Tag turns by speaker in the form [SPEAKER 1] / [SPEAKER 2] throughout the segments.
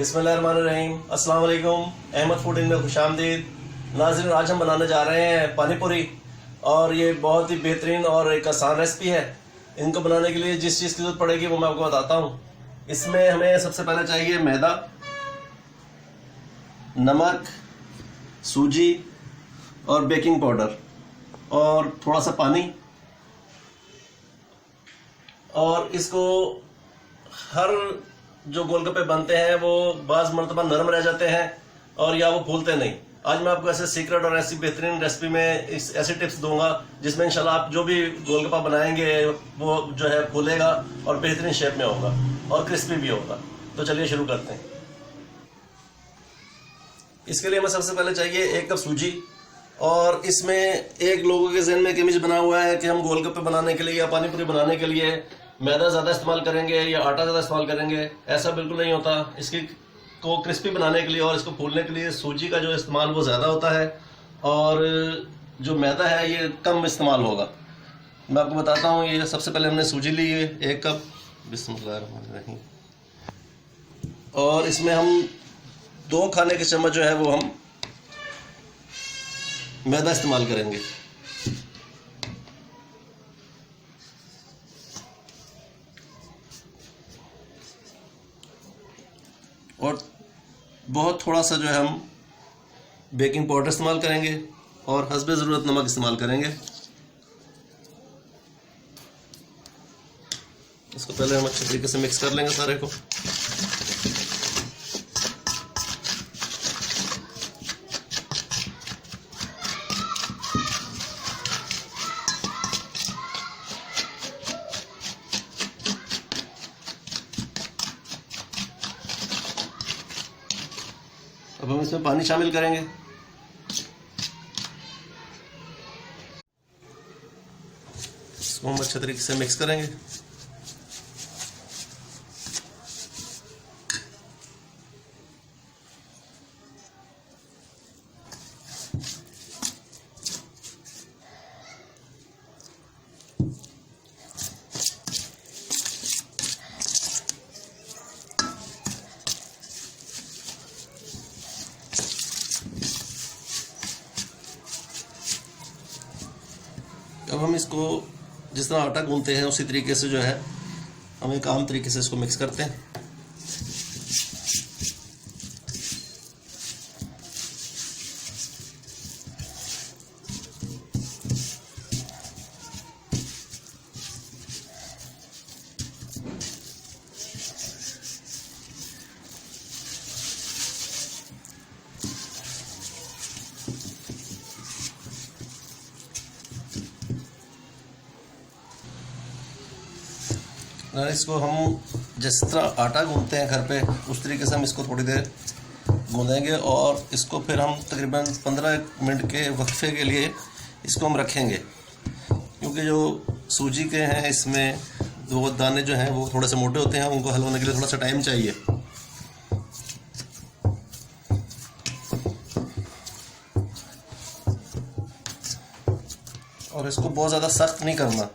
[SPEAKER 1] बिस्मिल्लाहिर्रहमानिर्रहीम। अस्सलाम वालेकुम। अहमद फूड में खुशामदीद। नाज़रीन, आज हम बनाने जा रहे हैं पानी पूरी और ये बहुत ही बेहतरीन और एक आसान रेसिपी है। इनको बनाने के लिए जिस चीज़ की जरूरत पड़ेगी वो मैं आपको बताता हूँ। इसमें हमें सबसे पहले चाहिए मैदा, नमक, सूजी और बेकिंग पाउडर और थोड़ा सा पानी। और इसको हर जो गोलगप्पे बनते हैं वो बाज़ मरतबा नरम रह जाते हैं और या वो फूलते नहीं। आज मैं आपको ऐसे सीक्रेट और ऐसी बेहतरीन रेसिपी में ऐसी टिप्स दूंगा जिसमें इंशाल्लाह आप जो भी गोलगप्पा बनाएंगे वो जो है फूलेगा और बेहतरीन शेप में होगा और क्रिस्पी भी होगा। तो चलिए शुरू करते हैं। इसके लिए हमें सबसे पहले चाहिए 1 कप सूजी। और इसमें एक लोगों के जहन में एक इमेज बना हुआ है कि हम गोलगप्पे बनाने के लिए या पानी पूरी बनाने के लिए मैदा ज़्यादा इस्तेमाल करेंगे या आटा ज़्यादा इस्तेमाल करेंगे। ऐसा बिल्कुल नहीं होता। इसकी को क्रिस्पी बनाने के लिए और इसको फूलने के लिए सूजी का जो इस्तेमाल वो ज़्यादा होता है और जो मैदा है ये कम इस्तेमाल होगा। मैं आपको बताता हूँ। ये सबसे पहले हमने सूजी ली है 1 कप। बिस्मिल्लाहिर्रहमानिर्रहीम। और इसमें हम 2 खाने के चम्मच जो है वो हम मैदा इस्तेमाल करेंगे। और बहुत थोड़ा सा जो है हम बेकिंग पाउडर इस्तेमाल करेंगे और हस्बे ज़रूरत नमक इस्तेमाल करेंगे। इसको पहले हम अच्छे तरीके से मिक्स कर लेंगे सारे को। अब हम इसमें पानी शामिल करेंगे। इसको हम अच्छे तरीके से मिक्स करेंगे। अब हम इसको जिस तरह आटा गूंथते हैं उसी तरीके से जो है हम एक आम तरीके से इसको मिक्स करते हैं। इसको हम जिस तरह आटा गूंथते हैं घर पे उस तरीके से हम इसको थोड़ी देर गूंदेंगे और इसको फिर हम तकरीबन 15 मिनट के वक्फे के लिए इसको हम रखेंगे। क्योंकि जो सूजी के हैं इसमें वो दाने जो हैं वो थोड़े से मोटे होते हैं, उनको हल होने के लिए थोड़ा सा टाइम चाहिए। और इसको बहुत ज़्यादा सख्त नहीं करना,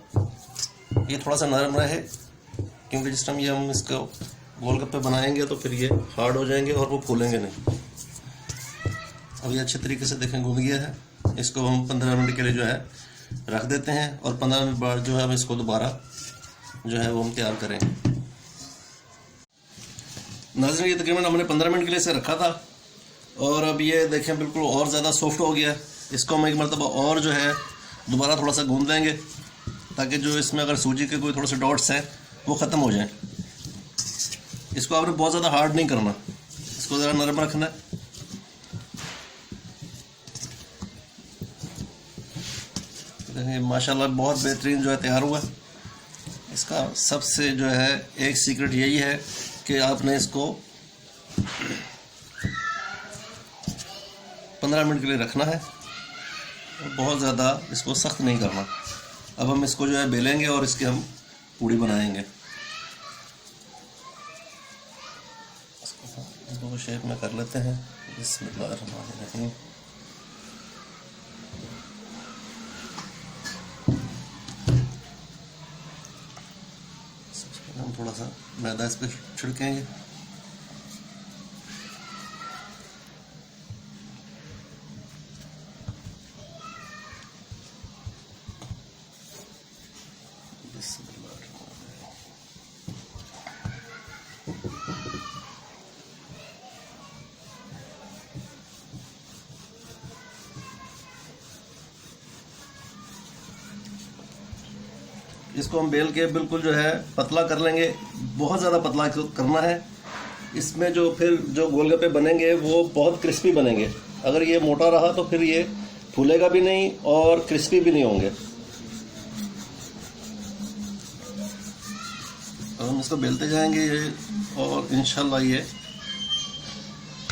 [SPEAKER 1] ये थोड़ा सा नरम रहे, क्योंकि जिस टाइम ये हम इसको गोलगप्पे बनाएंगे तो फिर ये हार्ड हो जाएंगे और वो फूलेंगे नहीं। अब ये अच्छे तरीके से देखें गूंद गया है। इसको हम 15 मिनट के लिए जो है रख देते हैं और 15 मिनट बाद जो है हम इसको दोबारा जो है वो हम तैयार करेंगे। नाज़रीन, ये तकरीबन हमने 15 मिनट के लिए इसे रखा था और अब ये देखें बिल्कुल और ज़्यादा सॉफ्ट हो गया है। इसको हम एक मरतबा और जो है दोबारा थोड़ा सा गूंद लेंगे ताकि जो इसमें अगर सूजी के कोई थोड़े से डॉट्स हैं वो ख़त्म हो जाए। इसको आपने बहुत ज़्यादा हार्ड नहीं करना, इसको ज़रा नरम रखना है। देखिए माशाल्लाह बहुत बेहतरीन जो है तैयार हुआ। इसका सबसे जो है एक सीक्रेट यही है कि आपने इसको 15 मिनट के लिए रखना है, बहुत ज़्यादा इसको सख्त नहीं करना। अब हम इसको जो है बेलेंगे और इसकी हम पूड़ी बनाएंगे। इसको शेप में कर लेते हैं। बिस्मिल्लाहिर्रहमानिर्रहीम। हम थोड़ा सा मैदा इस पर छिड़केंगे। इसको हम बेल के बिल्कुल जो है पतला कर लेंगे, बहुत ज़्यादा पतला करना है। इसमें जो फिर जो गोलगप्पे बनेंगे वो बहुत क्रिस्पी बनेंगे। अगर ये मोटा रहा तो फिर ये फूलेगा भी नहीं और क्रिस्पी भी नहीं होंगे। अब हम इसको बेलते जाएंगे और इंशाल्लाह ये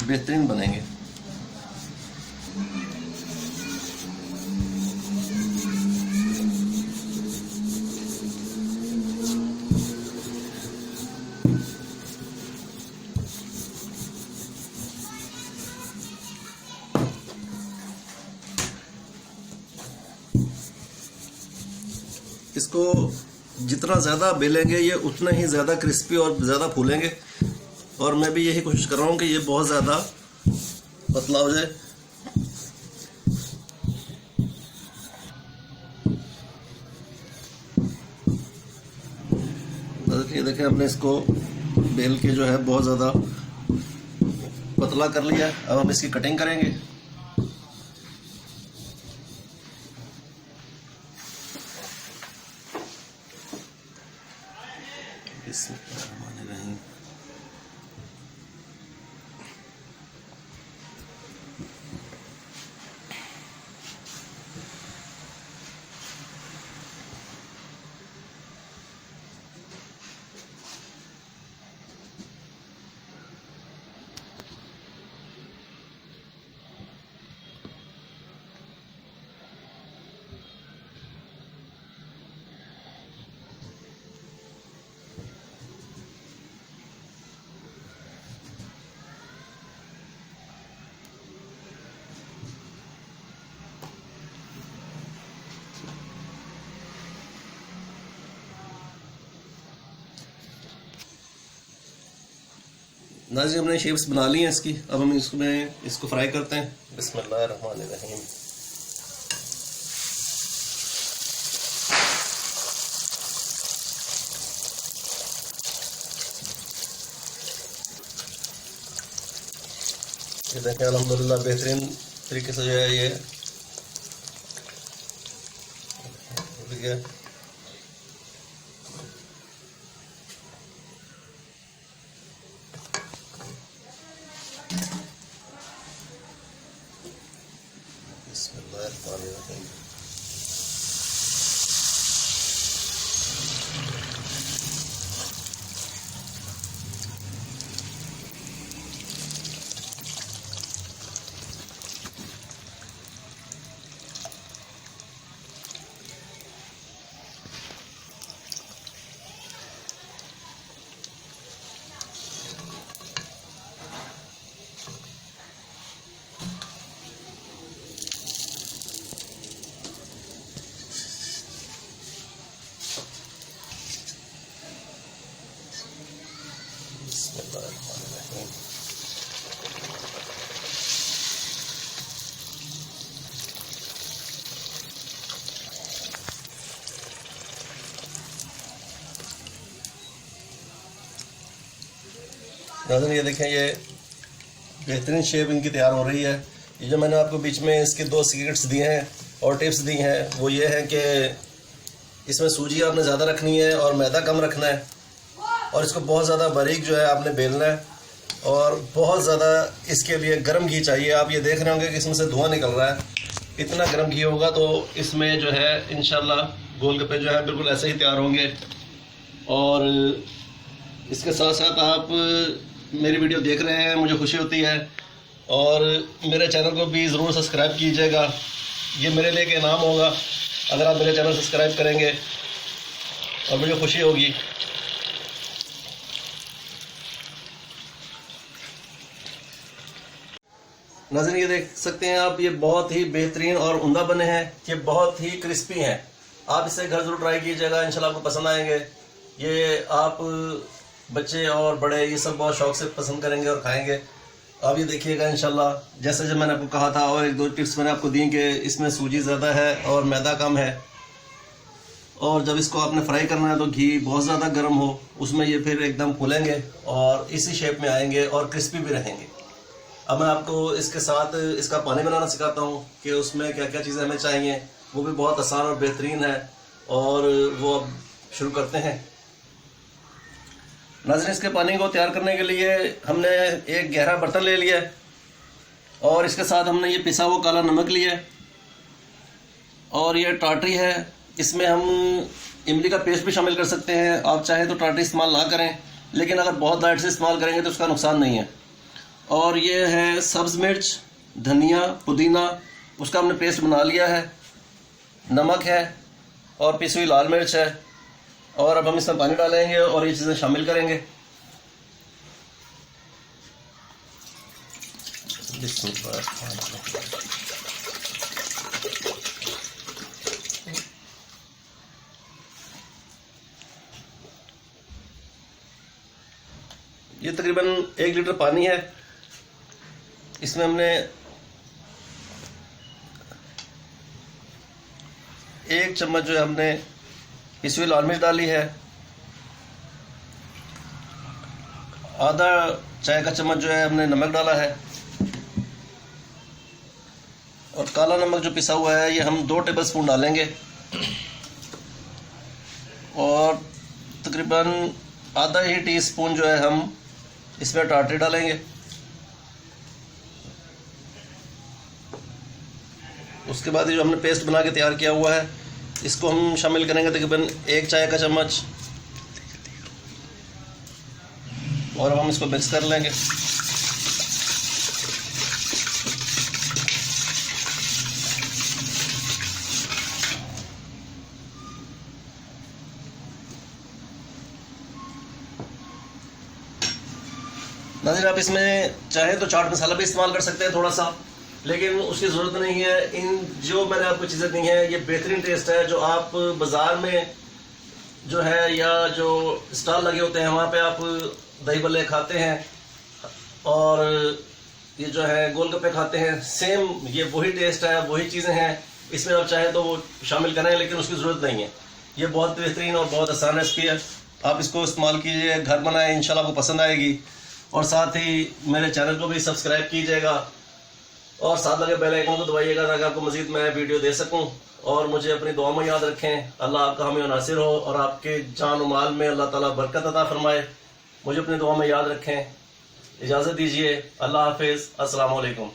[SPEAKER 1] बेहतरीन बनेंगे। इसको जितना ज़्यादा बेलेंगे ये उतना ही ज़्यादा क्रिस्पी और ज़्यादा फूलेंगे। और मैं भी यही कोशिश कर रहा हूँ कि ये बहुत ज़्यादा पतला हो जाए। ये देखें, हमने इसको बेल के जो है बहुत ज़्यादा पतला कर लिया। अब हम इसकी कटिंग करेंगे। बिस्मिल्लाहिर्रहमानिर्रहीम। नाज़रीन, हमने शेप्स बना ली हैं इसकी। अब हम इसको फ्राई करते हैं। बिस्मिल्लाहिर्रहमानिर्रहीम। ये देखें, अल्हम्दुलिल्लाह बेहतरीन तरीके से जो है ये हो गया। बिस्मिल्लाहिर्रहमानिर्रहीम। नाज़रीन, ये देखें, ये बेहतरीन शेप इनकी तैयार हो रही है। ये जो मैंने आपको बीच में इसके 2 सीक्रेट्स दिए हैं और टिप्स दी हैं वो ये है कि इसमें सूजी आपने ज़्यादा रखनी है और मैदा कम रखना है, और इसको बहुत ज़्यादा बारीक जो है आपने बेलना है, और बहुत ज़्यादा इसके लिए गर्म घी चाहिए। आप ये देख रहे होंगे कि इसमें से धुआं निकल रहा है। इतना गर्म घी होगा तो इसमें जो है इंशाल्लाह गोलगप्पे जो है बिल्कुल ऐसे ही तैयार होंगे। और इसके साथ साथ आप मेरी वीडियो देख रहे हैं, मुझे खुशी होती है, और मेरे चैनल को भी ज़रूर सब्सक्राइब कीजिएगा। ये मेरे लिए एक इनाम होगा अगर आप मेरे चैनल सब्सक्राइब करेंगे, और मुझे खुशी होगी। नाज़रीन, ये देख सकते हैं आप, ये बहुत ही बेहतरीन और उम्दा बने हैं। ये बहुत ही क्रिस्पी हैं। आप इसे घर ज़रूर ट्राई कीजिएगा, इंशाल्लाह आपको पसंद आएंगे। ये आप बच्चे और बड़े ये सब बहुत शौक से पसंद करेंगे और खाएंगे। आप ये देखिएगा इंशाल्लाह। जैसे जब मैंने आपको कहा था, और 1-2 टिप्स मैंने आपको दी कि इसमें सूजी ज़्यादा है और मैदा कम है, और जब इसको आपने फ्राई करना है तो घी बहुत ज़्यादा गर्म हो, उसमें ये फिर एकदम फूलेंगे और इसी शेप में आएंगे और क्रिस्पी भी रहेंगे। अब मैं आपको इसके साथ इसका पानी बनाना सिखाता हूँ कि उसमें क्या क्या चीज़ें हमें चाहिए। वो भी बहुत आसान और बेहतरीन है, और वो शुरू करते हैं। नाज़रीन, इसके पानी को तैयार करने के लिए हमने एक गहरा बर्तन ले लिया है और इसके साथ हमने ये पिसा हुआ काला नमक लिया है और ये टाटरी है। इसमें हम इमली का पेस्ट भी शामिल कर सकते हैं। आप चाहे तो टाटरी इस्तेमाल ना करें, लेकिन अगर बहुत लाइट से इस्तेमाल करेंगे तो उसका नुकसान नहीं है। और ये है सब्ज़ मिर्च, धनिया, पुदीना, उसका हमने पेस्ट बना लिया है। नमक है और पिसी हुई लाल मिर्च है। और अब हम इसमें पानी डालेंगे और ये चीज़ें शामिल करेंगे। ये तकरीबन 1 लीटर पानी है। इसमें हमने 1 चम्मच जो है हमने पिसी हुई लाल मिर्च डाली है। आधा चाय का चम्मच जो है हमने नमक डाला है और काला नमक जो पिसा हुआ है ये हम 2 टेबलस्पून डालेंगे और तकरीबन आधा ही टीस्पून जो है हम इसमें टाटरी डालेंगे। उसके बाद ये जो हमने पेस्ट बना के तैयार किया हुआ है इसको हम शामिल करेंगे तकरीबन 1 चाय का चम्मच और अब हम इसको मिक्स कर लेंगे। नाज़रीन, आप इसमें चाहे तो चाट मसाला भी इस्तेमाल कर सकते हैं थोड़ा सा, लेकिन उसकी ज़रूरत नहीं है। इन जो मैंने आपको चीज़ें दी हैं ये बेहतरीन टेस्ट है। जो आप बाज़ार में जो है या जो स्टॉल लगे होते हैं वहाँ पे आप दही बल्ले खाते हैं और ये जो है गोलगप्पे खाते हैं, सेम ये वही टेस्ट है, वही चीज़ें हैं। इसमें आप चाहे तो वो शामिल करें, लेकिन उसकी ज़रूरत नहीं है। ये बहुत बेहतरीन और बहुत आसान रेसिपी है। आप इसको इस्तेमाल कीजिए, घर बनाएं, इंशाल्लाह आपको पसंद आएगी। और साथ ही मेरे चैनल को भी सब्सक्राइब कीजिएगा और साथ लगे बेल आइकन को दबाइएगा ताकि आपको मज़ीद मैं वीडियो दे सकूं। और मुझे अपनी दुआ में याद रखें। अल्लाह आपका हमें नासिर हो और आपके जान और माल में अल्लाह ताला बरकत अता फरमाए। मुझे अपनी दुआ में याद रखें। इजाज़त दीजिए। अल्लाह हाफिज़। अस्सलाम वालेकुम।